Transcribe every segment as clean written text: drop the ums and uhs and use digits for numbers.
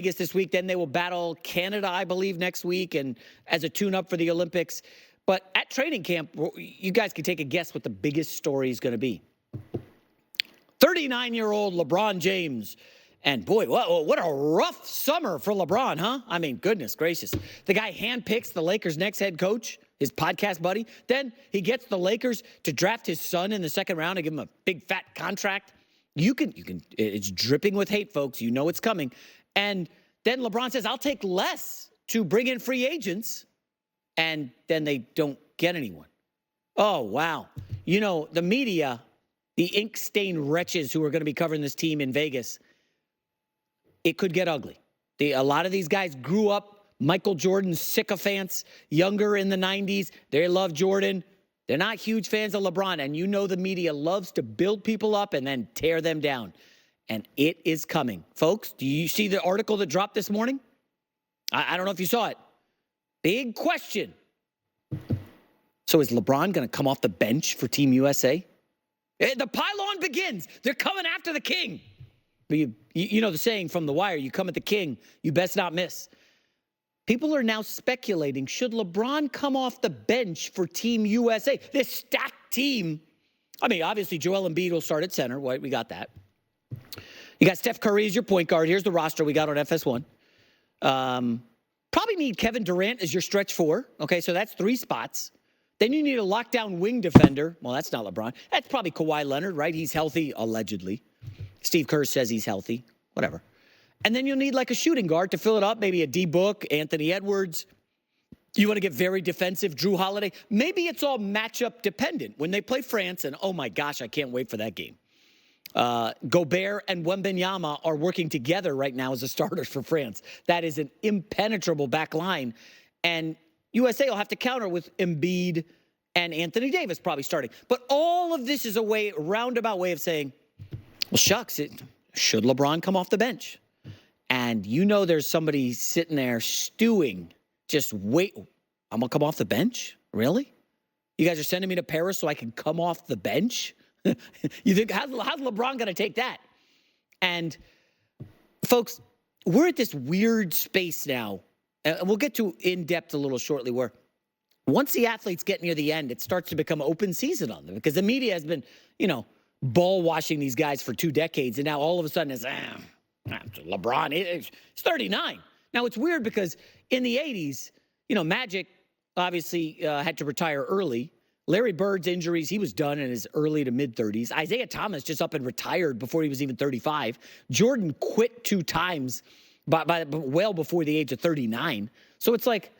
Vegas this week. Then they will battle Canada, I believe, next week, and as a tune-up for the Olympics. But at training camp, you guys can take a guess what the biggest story is going to be. 39-year-old LeBron James. And boy, what a rough summer for LeBron, huh? I mean, goodness gracious. The guy handpicks the Lakers' next head coach, his podcast buddy. Then he gets the Lakers to draft his son in the second round and give him a big fat contract. It's dripping with hate, folks. You know it's coming. And then LeBron says, I'll take less to bring in free agents. And then they don't get anyone. Oh, wow. You know, the media, the ink-stained wretches who are going to be covering this team in Vegas, it could get ugly. A lot of these guys grew up Michael Jordan sycophants, younger in the 90s. They love Jordan. They're not huge fans of LeBron. And you know the media loves to build people up and then tear them down. And it is coming. Folks, do you see the article that dropped this morning? I don't know if you saw it. Big question. So is LeBron going to come off the bench for Team USA? The pylon begins. They're coming after the king. You know the saying from The Wire, you come at the king, you best not miss. People are now speculating, should LeBron come off the bench for Team USA? This stacked team. I mean, obviously, Joel Embiid will start at center. We got that. You got Steph Curry as your point guard. Here's the roster we got on FS1. Probably need Kevin Durant as your stretch four. Okay, so that's 3 spots. Then you need a lockdown wing defender. Well, that's not LeBron. That's probably Kawhi Leonard, right? He's healthy, allegedly. Steve Kerr says he's healthy. Whatever. And then you'll need like a shooting guard to fill it up. Maybe a D-Book, Anthony Edwards. You want to get very defensive, Drew Holiday. Maybe it's all matchup dependent. When they play France, and oh my gosh, I can't wait for that game. Gobert and Wembanyama are working together right now as the starters for France. That is an impenetrable back line. And USA will have to counter with Embiid and Anthony Davis probably starting. But all of this is a roundabout way of saying, well, shucks, should LeBron come off the bench? And you know there's somebody sitting there stewing. Just wait. I'm going to come off the bench? Really? You guys are sending me to Paris so I can come off the bench? You think, how's LeBron going to take that? And, folks, we're at this weird space now. And we'll get to in-depth a little shortly where once the athletes get near the end, it starts to become open season on them because the media has been, ball washing these guys for 2 decades. And now all of a sudden it's, LeBron, he's 39. Now it's weird because in the 80s, Magic obviously had to retire early. Larry Bird's injuries, he was done in his early to mid-30s. Isaiah Thomas just up and retired before he was even 35. Jordan quit 2 times well before the age of 39. So it's like,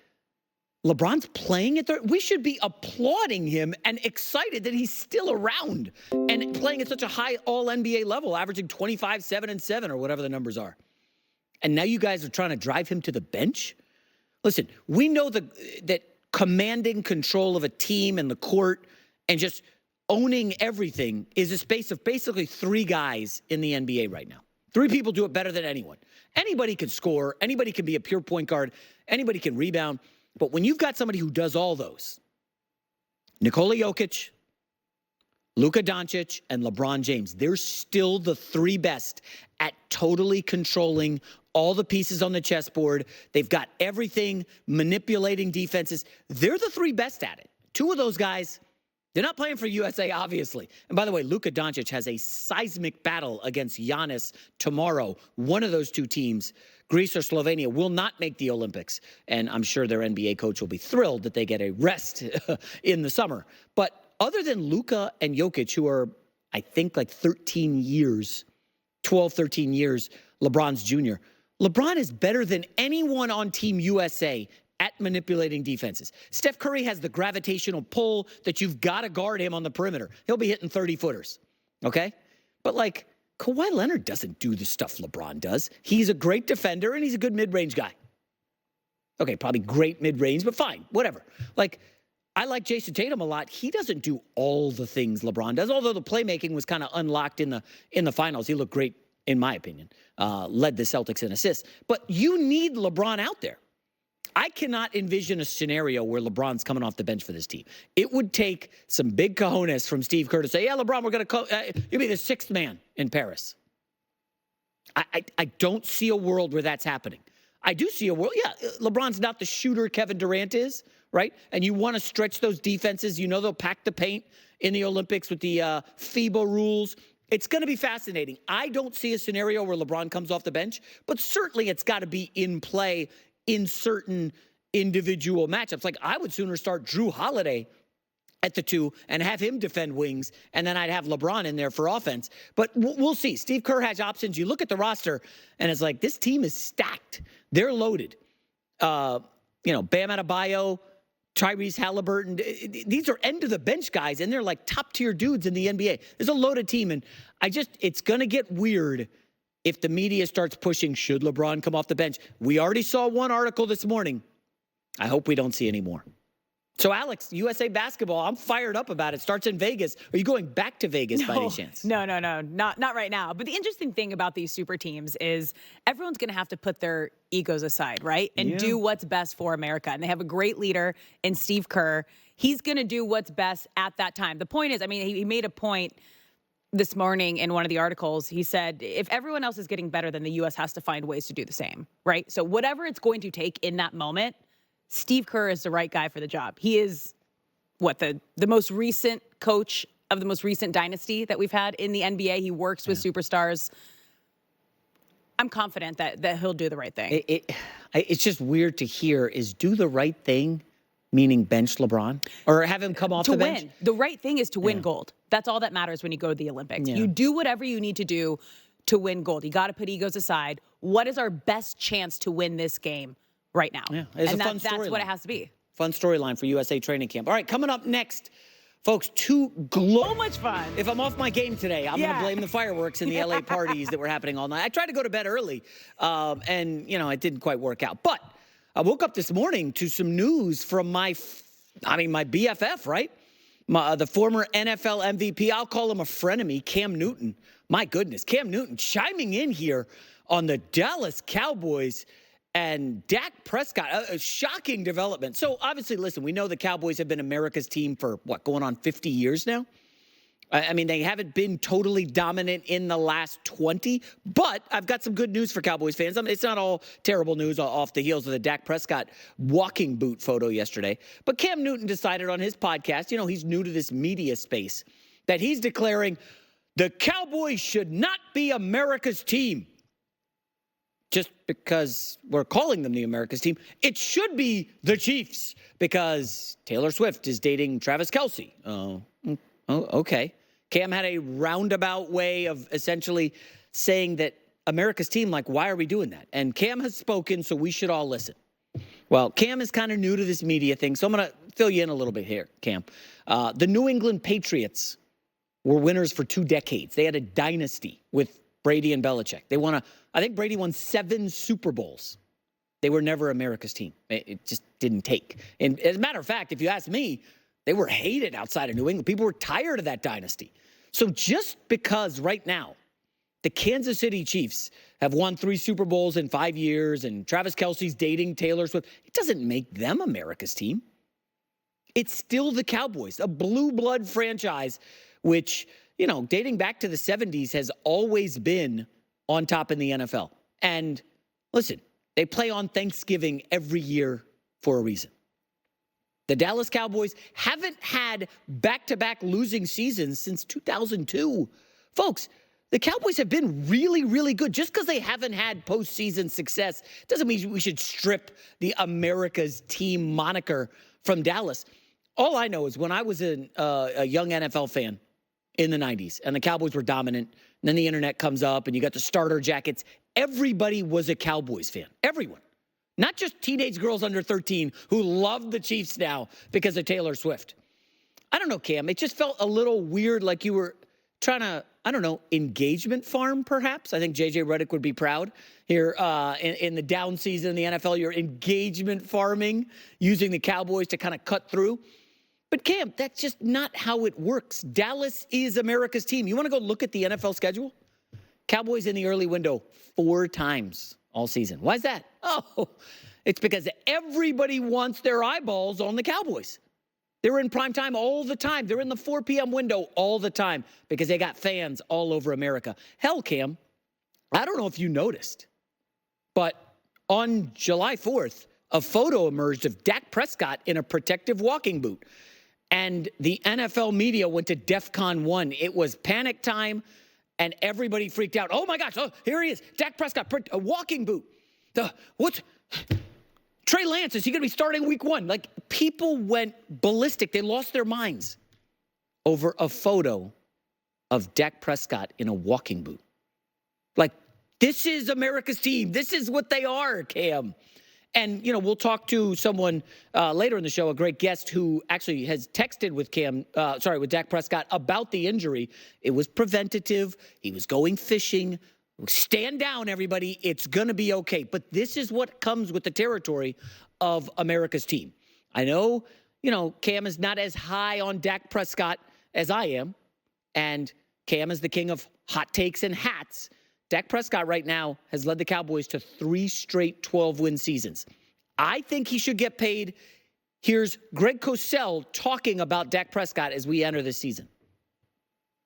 LeBron's playing at we should be applauding him and excited that he's still around and playing at such a high all-NBA level, averaging 25, 7, and 7, or whatever the numbers are. And now you guys are trying to drive him to the bench? Listen, we know that commanding control of a team and the court and just owning everything is a space of basically 3 guys in the NBA right now. 3 people do it better than anyone. Anybody can score. Anybody can be a pure point guard. Anybody can rebound. But when you've got somebody who does all those, Nikola Jokic, Luka Doncic, and LeBron James, they're still the 3 best at totally controlling all the pieces on the chessboard. They've got everything, manipulating defenses. They're the 3 best at it. 2 of those guys, they're not playing for USA, obviously. And by the way, Luka Doncic has a seismic battle against Giannis tomorrow. One of those 2 teams, Greece or Slovenia, will not make the Olympics. And I'm sure their NBA coach will be thrilled that they get a rest in the summer. But other than Luka and Jokic, who are, I think, like 13 years, LeBron's junior, LeBron is better than anyone on Team USA at manipulating defenses. Steph Curry has the gravitational pull that you've got to guard him on the perimeter. He'll be hitting 30-footers, okay? But, Kawhi Leonard doesn't do the stuff LeBron does. He's a great defender, and he's a good mid-range guy. Okay, probably great mid-range, but fine, whatever. I like Jason Tatum a lot. He doesn't do all the things LeBron does, although the playmaking was kind of unlocked in the finals. He looked great, in my opinion. Led the Celtics in assists. But you need LeBron out there. I cannot envision a scenario where LeBron's coming off the bench for this team. It would take some big cojones from Steve Kerr to say, yeah, LeBron, we're going to you'll be the 6th man in Paris. I don't see a world where that's happening. I do see a world. Yeah, LeBron's not the shooter Kevin Durant is, right? And you want to stretch those defenses. You know they'll pack the paint in the Olympics with the FIBA rules. It's going to be fascinating. I don't see a scenario where LeBron comes off the bench, but certainly it's got to be in play in certain individual matchups. Like I would sooner start Drew Holiday at the 2 and have him defend wings, and then I'd have LeBron in there for offense. But we'll see. Steve Kerr has options. You look at the roster, and it's like this team is stacked. They're loaded. Bam Adebayo, Tyrese Halliburton. These are end-of-the-bench guys, and they're like top-tier dudes in the NBA. There's a loaded team, and it's going to get weird if the media starts pushing, should LeBron come off the bench? We already saw one article this morning. I hope we don't see any more. So, Alex, USA basketball, I'm fired up about it. Starts in Vegas. Are you going back to Vegas by any chance? No, not right now. But the interesting thing about these super teams is everyone's going to have to put their egos aside, right? And do what's best for America. And they have a great leader in Steve Kerr. He's going to do what's best at that time. The point is, I mean, he made a point this morning in one of the articles. He said, if everyone else is getting better, then the U.S. has to find ways to do the same, right? So whatever it's going to take in that moment, Steve Kerr is the right guy for the job. He is, the most recent coach of the most recent dynasty that we've had in the NBA. He works with superstars. I'm confident that he'll do the right thing. It's just weird to hear is do the right thing, meaning bench LeBron? Or have him come off the bench? To win. The right thing is to win gold. That's all that matters when you go to the Olympics. You do whatever you need to do to win gold. You got to put egos aside. What is our best chance to win this game right now? Yeah, and that's what it has to be. Fun storyline for USA training camp. All right, coming up next, folks, so much fun. If I'm off my game today, I'm going to blame the fireworks and the LA parties that were happening all night. I tried to go to bed early, and, it didn't quite work out. But I woke up this morning to some news from my BFF, right? The former NFL MVP, I'll call him a frenemy, Cam Newton. My goodness, Cam Newton chiming in here on the Dallas Cowboys and Dak Prescott, a shocking development. So obviously, listen, we know the Cowboys have been America's team for, going on 50 years now? I mean, they haven't been totally dominant in the last 20, but I've got some good news for Cowboys fans. It's not all terrible news off the heels of the Dak Prescott walking boot photo yesterday. But Cam Newton decided on his podcast, he's new to this media space, that he's declaring the Cowboys should not be America's team. Just because we're calling them the America's team, it should be the Chiefs because Taylor Swift is dating Travis Kelce. Oh, okay. Cam had a roundabout way of essentially saying that America's team, why are we doing that? And Cam has spoken, so we should all listen. Well, Cam is kind of new to this media thing, so I'm going to fill you in a little bit here, Cam. The New England Patriots were winners for 2 decades. They had a dynasty with Brady and Belichick. I think Brady won 7 Super Bowls. They were never America's team. It just didn't take. And as a matter of fact, if you ask me, they were hated outside of New England. People were tired of that dynasty. So just because right now the Kansas City Chiefs have won 3 Super Bowls in 5 years and Travis Kelce's dating Taylor Swift, it doesn't make them America's team. It's still the Cowboys, a blue blood franchise, which, dating back to the 70s has always been on top in the NFL. And listen, they play on Thanksgiving every year for a reason. The Dallas Cowboys haven't had back-to-back losing seasons since 2002. Folks, the Cowboys have been really, really good. Just because they haven't had postseason success doesn't mean we should strip the America's team moniker from Dallas. All I know is when I was a young NFL fan in the 90s and the Cowboys were dominant, and then the internet comes up and you got the starter jackets, everybody was a Cowboys fan. Everyone. Not just teenage girls under 13 who love the Chiefs now because of Taylor Swift. I don't know, Cam. It just felt a little weird, like you were trying to, engagement farm, perhaps. I think J.J. Redick would be proud here in the down season in the NFL. You're engagement farming, using the Cowboys to kind of cut through. But, Cam, that's just not how it works. Dallas is America's team. You want to go look at the NFL schedule? Cowboys in the early window 4 times all season. Why is that? Oh, it's because everybody wants their eyeballs on the Cowboys. They're in prime time all the time. They're in the 4 p.m. window all the time because they got fans all over America. Hell, Cam, I don't know if you noticed, but on July 4th, a photo emerged of Dak Prescott in a protective walking boot. And the NFL media went to DEFCON 1. It was panic time, and everybody freaked out. Oh, my gosh, oh, here he is, Dak Prescott, a walking boot. What? Trey Lance, is he going to be starting week 1? Like, people went ballistic. They lost their minds over a photo of Dak Prescott in a walking boot. Like, this is America's team. This is what they are, Cam. And, you know, we'll talk to someone later in the show, a great guest who actually has texted with with Dak Prescott about the injury. It was preventative. He was going fishing. Stand down, everybody. It's going to be okay. But this is what comes with the territory of America's team. I know, you know, Cam is not as high on Dak Prescott as I am. And Cam is the king of hot takes and hats. Dak Prescott right now has led the Cowboys to 3 straight 12-win seasons. I think he should get paid. Here's Greg Cosell talking about Dak Prescott as we enter this season.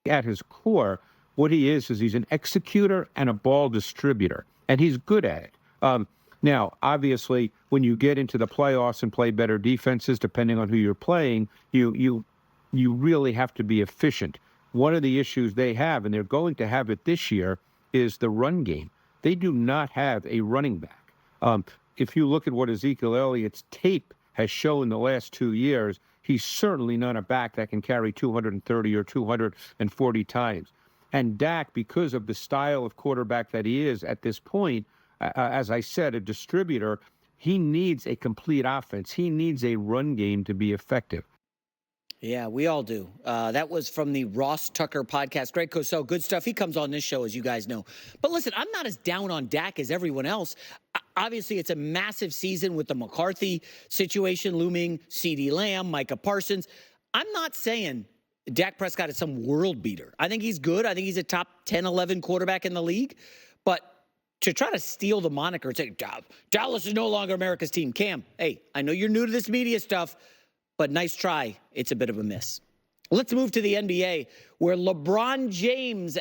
At his core, what he is he's an executor and a ball distributor, and he's good at it. Now, obviously, when you get into the playoffs and play better defenses, depending on who you're playing, you really have to be efficient. One of the issues they have, and they're going to have it this year, is the run game. They do not have a running back. If you look at what Ezekiel Elliott's tape has shown the last 2 years, he's certainly not a back that can carry 230 or 240 times. And Dak, because of the style of quarterback that he is at this point, as I said, a distributor, he needs a complete offense. He needs a run game to be effective. Yeah, we all do. That was from the Ross Tucker podcast. Greg Cosell, good stuff. He comes on this show, as you guys know. But listen, I'm not as down on Dak as everyone else. Obviously, it's a massive season with the McCarthy situation looming, CeeDee Lamb, Micah Parsons. I'm not saying Dak Prescott is some world beater. I think he's good. I think he's a top 10, 11 quarterback in the league. But to try to steal the moniker and say, Dallas is no longer America's team. Cam, hey, I know you're new to this media stuff, but nice try. It's a bit of a miss. Let's move to the NBA, where LeBron James